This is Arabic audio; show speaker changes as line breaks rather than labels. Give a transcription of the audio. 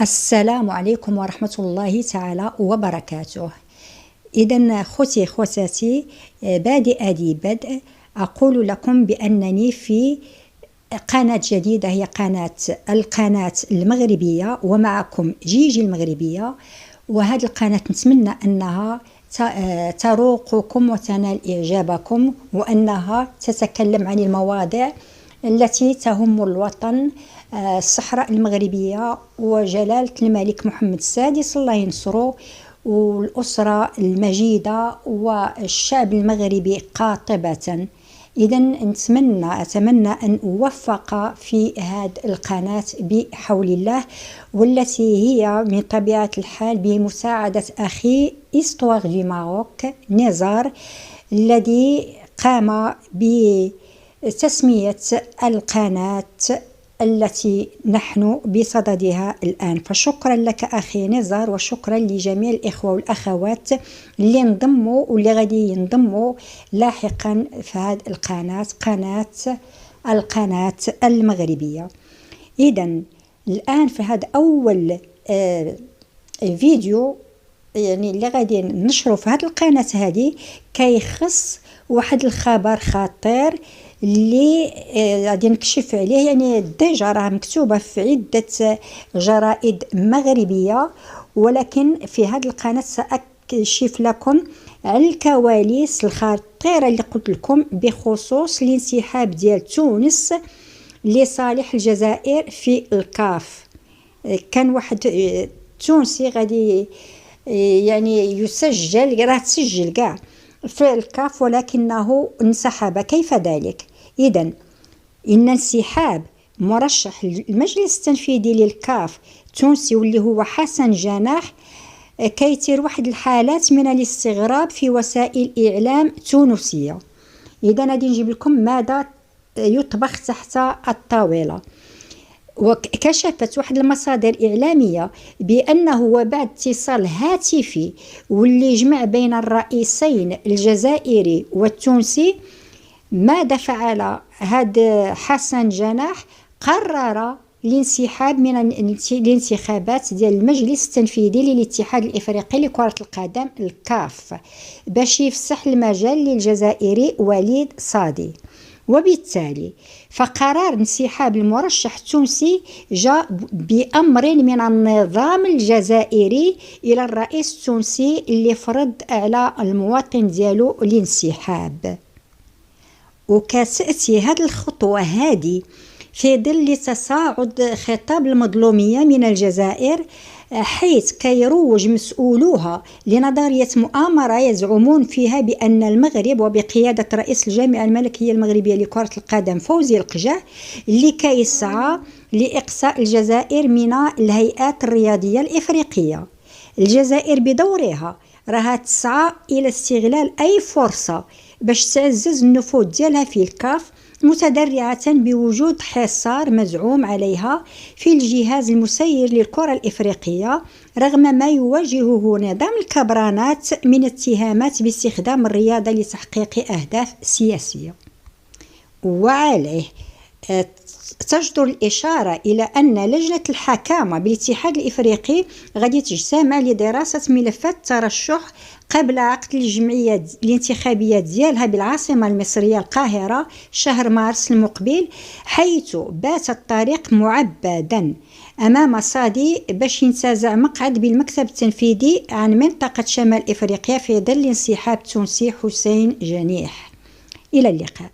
السلام عليكم ورحمة الله تعالى وبركاته. إذن خوتي خواتاتي، بادئ ذي بدء أقول لكم بأنني في قناة جديدة، هي القناة المغربية، ومعكم جيجي المغربية. وهذه القناة نتمنى أنها تروقكم وتنال إعجابكم، وأنها تتكلم عن المواضيع التي تهم الوطن، الصحراء المغربية وجلالة الملك محمد السادس الله ينصره، والأسرة المجيدة والشعب المغربي قاطبة. إذن أتمنى أن أوفق في هذه القناة بحول الله، والتي هي من طبيعة الحال بمساعدة أخي إستواغ دي ماروك نزار، الذي قام بتسمية القناة التي نحن بصددها الآن. فشكرا لك أخي نزار، وشكرا لجميع الإخوة والأخوات اللي انضموا واللي غادي ينضموا لاحقا في هذه القناة المغربية. إذن الآن في هذا أول فيديو يعني اللي غادي نشره في هذه القناة هذه، كيخص واحد الخبر خطير اللي غادي نكشف عليه. يعني ديجا راه مكتوبة في عدة جرائد مغربية، ولكن في هذه القناة سأكشف لكم عن الكواليس الخطيرة اللي قلت لكم بخصوص الانسحاب ديال تونس لصالح الجزائر في الكاف. كان واحد تونسي غادي يعني يسجل، راه تسجل كاع في الكاف، ولكنه انسحب. كيف ذلك؟ إذن إن انسحاب مرشح المجلس التنفيذي للكاف التونسي واللي هو حسن جناح كيثير واحد الحالات من الاستغراب في وسائل إعلام تونسية. إذن غادي نجيب لكم ماذا يطبخ تحت الطاولة. وكشفت واحد المصادر إعلامية بأنه وبعد اتصال هاتفي واللي جمع بين الرئيسين الجزائري والتونسي، ماذا فعل هذا حسن جناح؟ قرر الانسحاب من الانتخابات ديال المجلس التنفيذي للاتحاد الإفريقي لكرة القدم الكاف، باش يفسح المجال للجزائري وليد صادي. وبالتالي فقرار انسحاب المرشح التونسي جاء بأمر من النظام الجزائري إلى الرئيس التونسي اللي فرض على المواطن ديالو الانسحاب. وكتأتي هذه الخطوة هذه في ظل تصاعد خطاب المظلومية من الجزائر، حيث كيروج مسؤولوها لنظرية مؤامرة يزعمون فيها بأن المغرب وبقيادة رئيس الجامعة الملكية المغربية لكرة القدم فوزي القجع اللي كيسعى لإقصاء الجزائر من الهيئات الرياضية الإفريقية. الجزائر بدورها راها تسعى إلى استغلال أي فرصة باش تعزز النفوذ ديالها في الكاف، متدرعة بوجود حصار مزعوم عليها في الجهاز المسير للكرة الإفريقية، رغم ما يواجهه نظام الكبرانات من اتهامات باستخدام الرياضة لتحقيق أهداف سياسية. وعليه تجدر الإشارة إلى أن لجنة الحكامة بالاتحاد الإفريقي غادي تجتمع لدراسة ملفات الترشح قبل عقد الجمعية الانتخابية ديالها بالعاصمة المصرية القاهرة شهر مارس المقبل، حيث بات الطريق معبدا أمام صادي باش ينتزع مقعد بالمكتب التنفيذي عن منطقة شمال إفريقيا في ظل انسحاب تونسي حسين جنيح. إلى اللقاء.